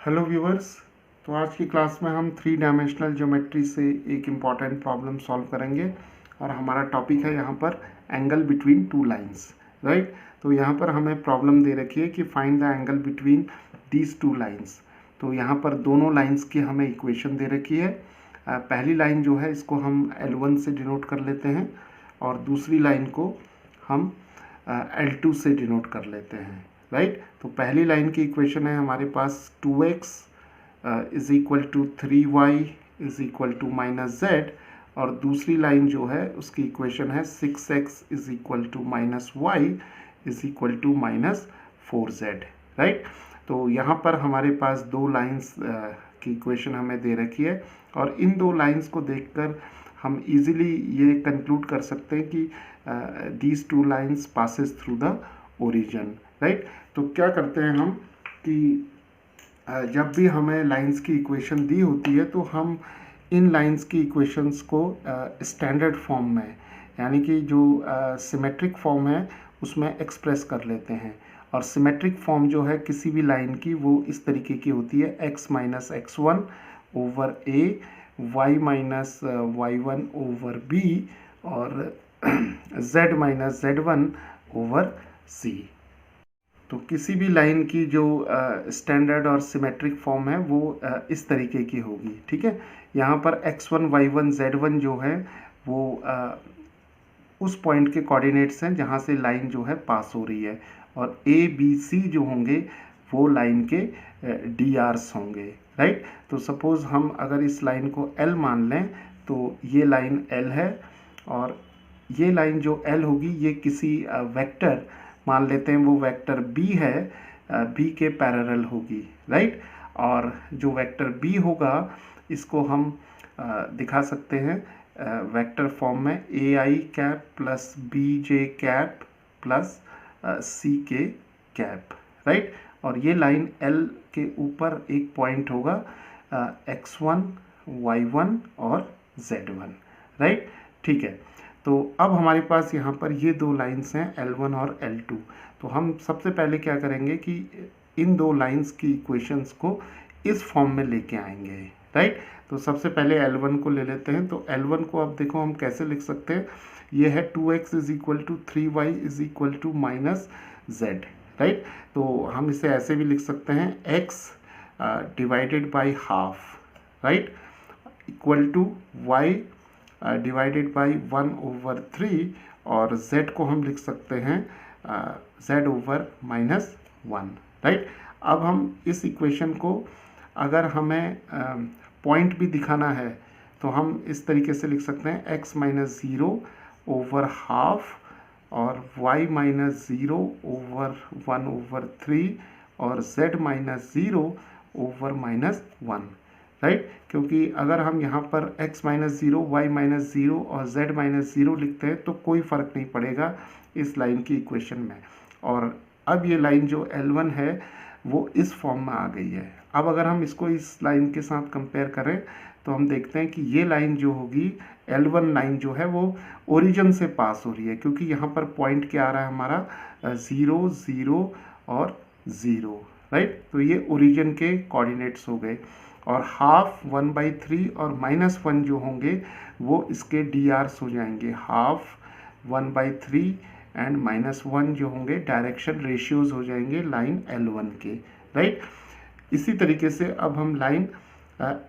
Hello viewers. तो आज की क्लास में हम थ्री डायमेंशनल ज्योमेट्री से एक इम्पॉर्टेंट प्रॉब्लम सॉल्व करेंगे और हमारा टॉपिक है यहाँ पर angle between two lines, right. तो यहाँ पर हमें प्रॉब्लम दे रखी है कि find the angle between these two lines. तो यहाँ पर दोनों लाइंस की हमें इक्वेशन दे रखी है। पहली लाइन जो है इसको हम L1 से डिनोट कर लेते हैं और दूसरी लाइन को हम L2 से डिनोट कर लेते हैं, राइट। तो पहली लाइन की इक्वेशन है हमारे पास 2x is equal to 3y is equal to minus z, और दूसरी लाइन जो है उसकी इक्वेशन है 6x is equal to minus y is equal to minus 4z, right. तो यहाँ पर हमारे पास दो लाइंस की इक्वेशन हमें दे रखी है और इन दो लाइंस को देखकर हम इजीली ये कंक्लूड कर सकते हैं कि these two lines passes through the origin, right. तो क्या करते हैं हम कि जब भी हमें लाइंस की इक्वेशन दी होती है तो हम इन लाइंस की इक्वेशंस को स्टैंडर्ड फॉर्म में, यानी कि जो सिमेट्रिक फॉर्म है उसमें एक्सप्रेस कर लेते हैं। और सिमेट्रिक फॉर्म जो है किसी भी लाइन की वो इस तरीके की होती है x minus x1 over a, y minus y1 over b और z minus z1 over c। तो किसी भी लाइन की जो स्टैंडर्ड और सिमेट्रिक फॉर्म है वो इस तरीके की होगी, ठीक है। यहाँ पर x1 y1 z1 जो है वो उस पॉइंट के कोऑर्डिनेट्स हैं जहाँ से लाइन जो है पास हो रही है, और a b c जो होंगे वो लाइन के डी आर्स होंगे, राइट। तो सपोज़ हम अगर इस लाइन को L मान लें तो ये लाइन L है और ये लाइन जो L होगी ये किसी वेक्टर, मान लेते हैं वो वेक्टर b है, b के पैरेलल होगी, राइट। और जो वेक्टर b होगा इसको हम दिखा सकते हैं वेक्टर फॉर्म में ai cap plus bj cap plus ck cap, right. और ये लाइन L के ऊपर एक पॉइंट होगा x1 y1 और z1, राइट, ठीक है। तो अब हमारे पास यहाँ पर ये दो लाइंस हैं L1 और L2। तो हम सबसे पहले क्या करेंगे कि इन दो लाइंस की इक्वेशंस को इस फॉर्म में लेके आएंगे, राइट। तो सबसे पहले L1 को ले लेते हैं। तो L1 को अब देखो हम कैसे लिख सकते हैं। ये है 2x is equal to 3y is equal to minus z, right. तो हम इसे ऐसे भी लिख सकते हैं x divided by half, right, equal to y divided by 1/3, और z को हम लिख सकते हैं z ओवर माइनस 1, राइट। अब हम इस इक्वेशन को अगर हमें पॉइंट भी दिखाना है तो हम इस तरीके से लिख सकते हैं x माइनस 0 ओवर हाफ और y माइनस 0 ओवर 1/3 और z minus 0 over minus 1, right. क्योंकि अगर हम यहाँ पर x माइनस 0, y माइनस 0 और z माइनस 0 लिखते हैं तो कोई फ़र्क नहीं पड़ेगा इस लाइन की इक्वेशन में। और अब ये लाइन जो L1 है वो इस फॉर्म में आ गई है। अब अगर हम इसको इस लाइन के साथ कंपेयर करें तो हम देखते हैं कि ये लाइन जो होगी L1 लाइन जो है वो ओरिजिन से पास हो रही है, क्योंकि यहाँ पर पॉइंट क्या आ रहा है हमारा 0 0 और 0, राइट। तो ये ओरिजिन के कोऑर्डिनेट्स हो गए। और हाफ 1/3 और -1 जो होंगे वो इसके डी आर्स हो जाएंगे। हाफ 1/3 एंड -1 जो होंगे डायरेक्शन रेशियोज हो जाएंगे लाइन L1 के, राइट। इसी तरीके से अब हम लाइन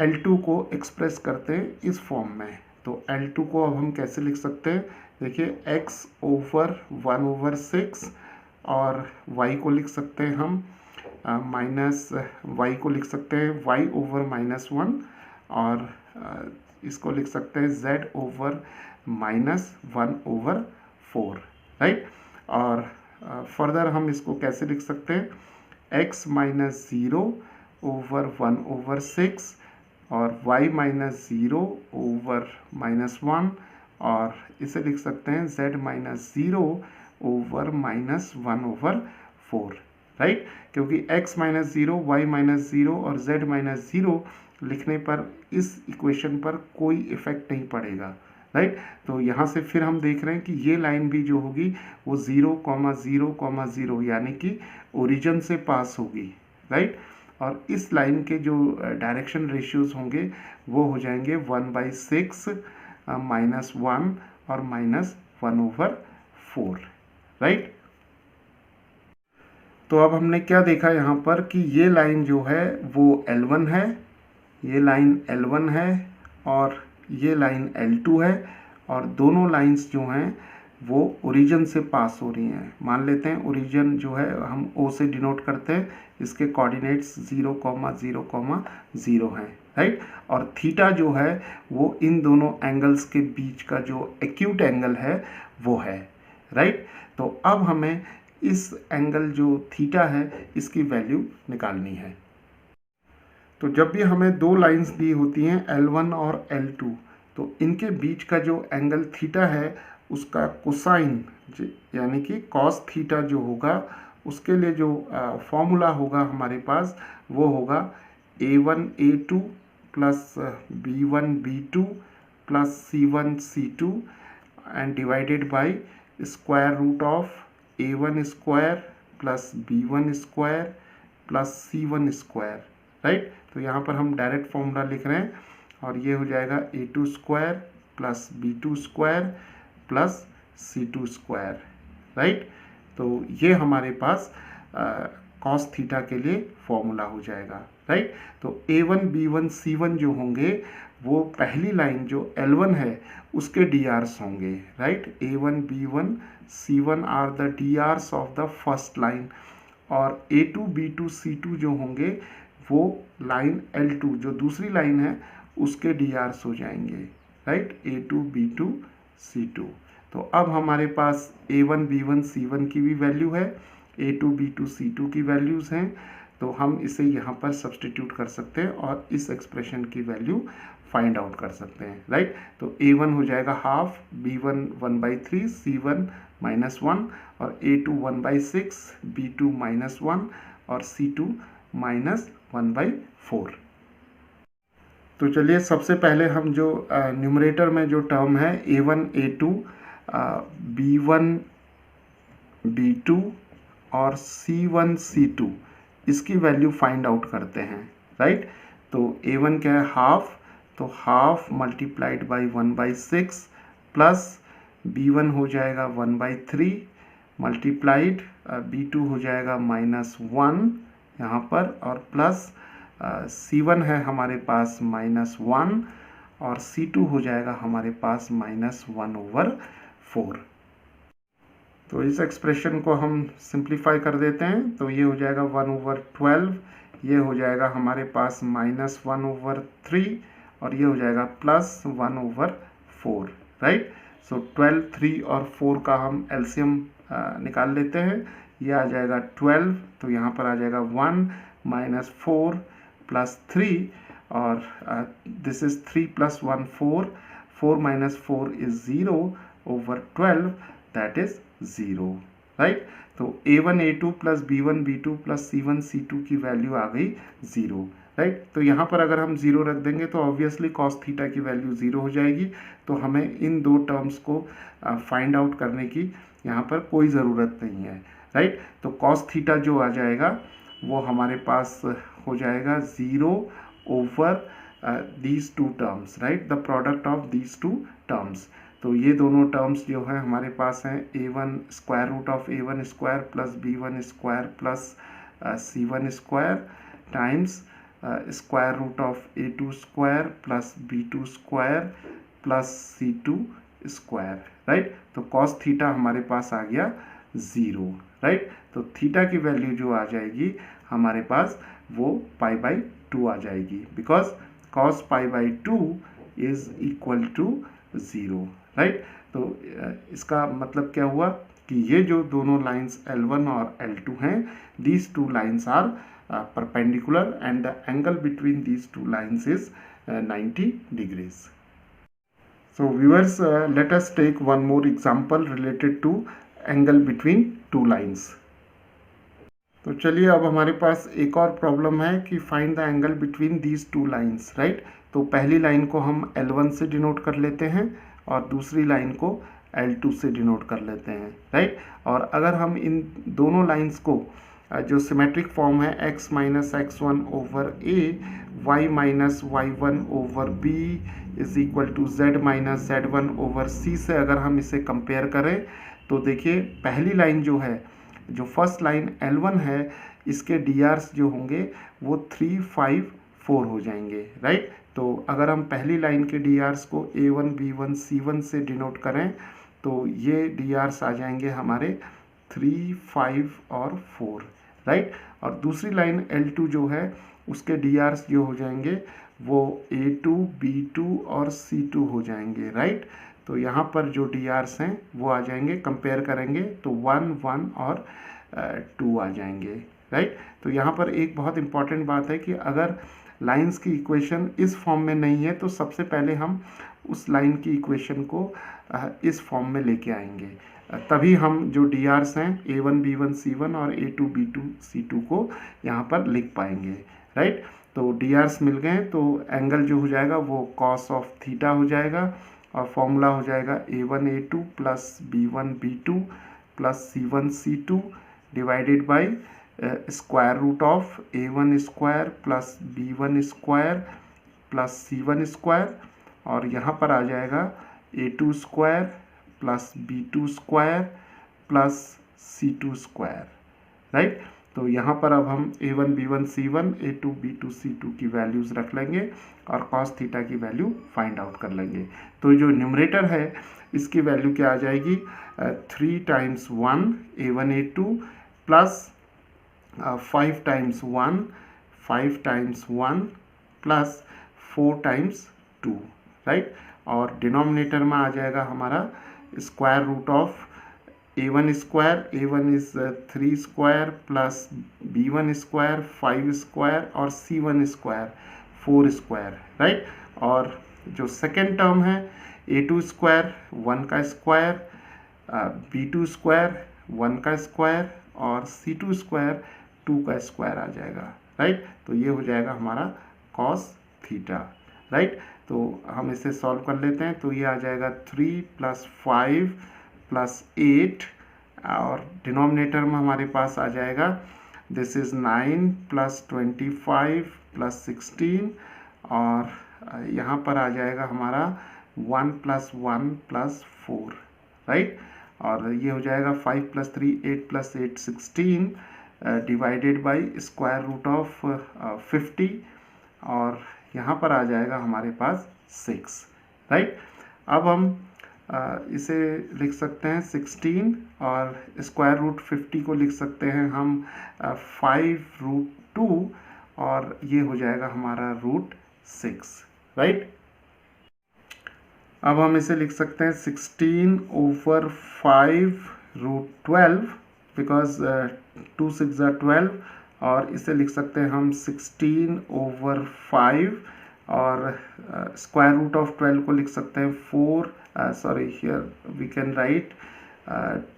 L2 को एक्सप्रेस करते हैं इस फॉर्म में। तो L2 को अब हम कैसे लिख सकते हैं, देखिए x ओवर 1/6 और y को लिख सकते हैं हम माइनस y को लिख सकते हैं y ओवर -1 और इसको लिख सकते हैं z ओवर -1/4, राइट। और फर्दर हम इसको कैसे लिख सकते हैं, x माइनस 0 ओवर 1/6 और y माइनस 0 ओवर -1, और इसे लिख सकते हैं z माइनस 0 ओवर -1/4, राइट। क्योंकि x माइनस 0, y माइनस 0 और z माइनस 0 लिखने पर इस इक्वेशन पर कोई इफेक्ट नहीं पड़ेगा, राइट। तो यहाँ से फिर हम देख रहे हैं कि ये लाइन भी जो होगी वो 0, 0, 0 यानी कि ओरिजिन से पास होगी, राइट। और इस लाइन के जो डायरेक्शन रेशियोज होंगे वो हो जाएंगे 1/6 -1 और -1/4, राइट। तो अब हमने क्या देखा यहाँ पर कि ये लाइन जो है वो L1 है, ये लाइन L1 है और ये लाइन L2 है, और दोनों लाइंस जो हैं वो ओरिजिन से पास हो रही हैं। मान लेते हैं ओरिजिन जो है हम O से डिनोट करते हैं, इसके कोऑर्डिनेट्स 0, 0, 0 हैं, राइट। और थीटा जो है वो इन दोनों एंगल्स के बीच का जो एक्यूट एंगल है वो है, राइट। तो अब हमें इस एंगल जो थीटा है इसकी वैल्यू निकालनी है। तो जब भी हमें दो लाइंस दी होती हैं L1 और L2, तो इनके बीच का जो एंगल थीटा है उसका कोसाइन यानी कि कॉस थीटा जो होगा उसके लिए जो फॉर्मूला होगा हमारे पास वो होगा A1 A2 plus B1 B2 plus C1 C2 and divided by square root of A1 square plus B1 square plus C1 square, right. तो यहाँ पर हम डायरेक्ट फॉर्मूला लिख रहे हैं और ये हो जाएगा A2 square plus B2 square plus C2 square, right. तो ये हमारे पास कॉस थीटा के लिए फॉर्मूला हो जाएगा, राइट। तो A1 B1 C1 जो होंगे वो पहली लाइन जो L1 है उसके DRs होंगे, right. A1 B1 C1 are the DRs of the first line, और A2 B2 C2 जो होंगे वो लाइन L2 जो दूसरी लाइन है उसके DRs हो जाएंगे, राइट। A2 B2 C2। तो अब हमारे पास A1 B1 C1 की भी वैल्यू है, A2 B2 C2 की वैल्यूज़ हैं, तो हम इसे यहाँ पर सब्सटीट्यूट कर सकते हैं और इस एक्सप्रेशन की वैल्यू फाइंड आउट कर सकते हैं, राइट। तो A1 हो जाएगा हाफ, B1 1/3, C1 -1 और A2 1/6, B2 -1 और C2 -1/4। तो चलिए सबसे पहले हम जो न्यूमरेटर में जो टर्म है A1 A2 B1 B2 और C1 C2 इसकी वैल्यू फाइंड आउट करते हैं, राइट। तो A1 क्या है हाफ, तो half multiplied by 1/6 plus B1 हो जाएगा 1/3 मल्टीप्लाइड B2 हो जाएगा -1 यहाँ पर, और प्लस C1 है हमारे पास -1 और C2 हो जाएगा हमारे पास -1/4। तो इस एक्सप्रेशन को हम सिंप्लीफाई कर देते हैं, तो ये हो जाएगा 1/12, ये हो जाएगा हमारे पास -1/3 और ये हो जाएगा +1/4, राइट। सो 12, 3 और 4 का हम एलसीएम निकाल लेते हैं, ये आ जाएगा 12, तो यहाँ पर आ जाएगा 1 -4 + 3 और this is 3 + 1 4, 4 - 4 is 0/12, that is 0, right. तो A1 A2 plus B1 B2 plus C1 C2 की वैल्यू आ गई 0, राइट। तो यहाँ पर अगर हम 0 रख देंगे तो ऑब्वियसली कॉस थीटा की वैल्यू 0 हो जाएगी, तो हमें इन दो टर्म्स को फाइंड आउट करने की यहाँ पर कोई ज़रूरत नहीं है, राइट। तो कॉस थीटा जो आ जाएगा वो हमारे पास हो जाएगा 0/दीज two terms, right, the product of these two terms. तो ये दोनों टर्म्स जो है हमारे पास हैं A1 square root of A1 square plus B1 square plus C1 square times square root of A2 square plus B2 square plus C2 square, right. तो cos theta हमारे पास आ गया 0, राइट। तो थीटा की वैल्यू जो आ जाएगी हमारे पास वो π/2 आ जाएगी, because cos π/2 is equal to 0, right. तो इसका मतलब क्या हुआ कि ये जो दोनों लाइंस L1 और L2 हैं, these two lines are perpendicular and the angle between these two lines is 90 degrees. So viewers, let us take one more example related to angle between two lines. तो चलिए अब हमारे पास एक और problem है कि find the angle between these two lines, right. तो पहली लाइन को हम L1 से डिनोट कर लेते हैं और दूसरी लाइन को L2 से डिनोट कर लेते हैं, राइट। और अगर हम इन दोनों लाइंस को जो सिमेट्रिक फॉर्म है x minus x1 over a, y minus y1 over b is equal to z minus z1 over c से अगर हम इसे कंपेयर करें तो देखिए पहली लाइन जो है, जो फर्स्ट लाइन L1 है, इसके DRs जो होंगे वो 3, 5, 4 हो जाएंगे, राइट। तो अगर हम पहली लाइन के DRs को A1, B1, C1 से डिनोट करें तो ये DRs आ जाएंगे हमारे 3, 5 और 4, राइट। और दूसरी लाइन L2 जो है उसके DRs जो हो जाएंगे वो A2, B2 और C2 हो जाएंगे, राइट। तो यहाँ पर जो DRs हैं वो आ जाएंगे, कंपेयर करेंगे तो 1, 1 और 2 आ जाएंगे, राइट। तो यहाँ पर एक बहुत इम्पॉर्टेंट बात है कि अगर लाइंस की इक्वेशन इस फॉर्म में नहीं है तो सबसे पहले हम उस लाइन की इक्वेशन को इस फॉर्म में लेके आएंगे, तभी हम जो DRs हैं A1, B1, C1 और A2, B2, C2 को यहाँ पर लिख पाएंगे, राइट। तो DRs मिल गए तो एंगल जो हो जाएगा वो कॉस ऑफ थीटा हो जाएगा और फॉर्मूला हो जाएगा A1 A2 plus B1 B2 plus C1 C2 divided by square root of A1 square plus B1 square plus C1 square, और यहाँ पर आ जाएगा A2 square plus B2 square plus C2 square, right. तो यहाँ पर अब हम A1 B1 C1 A2 B2 C2 की वैल्यूज़ रख लेंगे और cos थीटा की वैल्यू फाइंड आउट कर लेंगे। तो जो न्यूमरेटर है इसकी वैल्यू क्या आ जाएगी, 3 times 1 A1 A2 plus 5 times 1 5 times 1 plus 4 times 2, right. और डिनोमिनेटर में आ जाएगा हमारा square root of A1 square, A1 is 3 square plus B1 square 5 square और C1 स्क्वायर 4 स्क्वायर, राइट। और जो सेकेंड टर्म है A2 स्क्वायर 1 का स्क्वायर, B2 स्क्वायर 1 का स्क्वायर और C2 स्क्वायर 2 का स्क्वायर आ जाएगा, राइट। तो ये हो जाएगा हमारा cos थीटा, राइट। तो हम इसे सॉल्व कर लेते हैं तो ये आ जाएगा 3 प्लस 5 प्लस 8 और डिनोमिनेटर में हमारे पास आ जाएगा दिस इज़ 9 प्लस 25 प्लस 16 और यहाँ पर आ जाएगा हमारा 1 प्लस 1 प्लस 4, राइट। और ये हो जाएगा 5 plus 3 8 plus 8 16 divided by square root of 50 और यहाँ पर आ जाएगा हमारे पास 6, राइट। अब हम इसे लिख सकते हैं 16 और स्क्वायर रूट 50 को लिख सकते हैं हम 5 रूट 2 और ये हो जाएगा हमारा रूट 6, राइट। अब हम इसे लिख सकते हैं 16 ओवर 5 रूट 12 बिकॉज 2 6 are 12 और इसे लिख सकते हैं हम 16 ओवर 5 और स्क्वायर रूट ऑफ 12 को लिख सकते हैं 4 sorry here we can write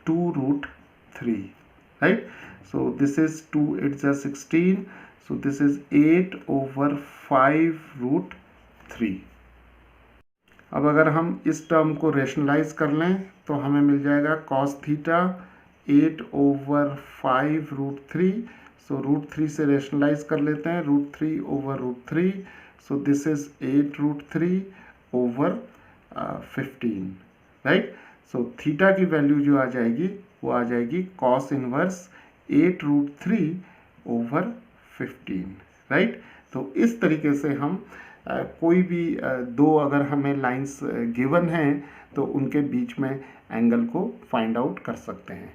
2 root 3, right. So this is 2 it's a 16 so this is 8 over 5 root 3। अब अगर हम इस टर्म को रेशनलाइज कर लें तो हमें मिल जाएगा cos theta 8 over 5 root 3, so root 3 से रेशनलाइज कर लेते हैं, root 3 over root 3, so this is 8 root 3 over 15, राइट। सो थीटा की वैल्यू जो आ जाएगी वो आ जाएगी cos inverse 8 root 3 over 15, right. तो इस तरीके से हम कोई भी दो अगर हमें लाइंस गिवन हैं तो उनके बीच में एंगल को फाइंड आउट कर सकते हैं।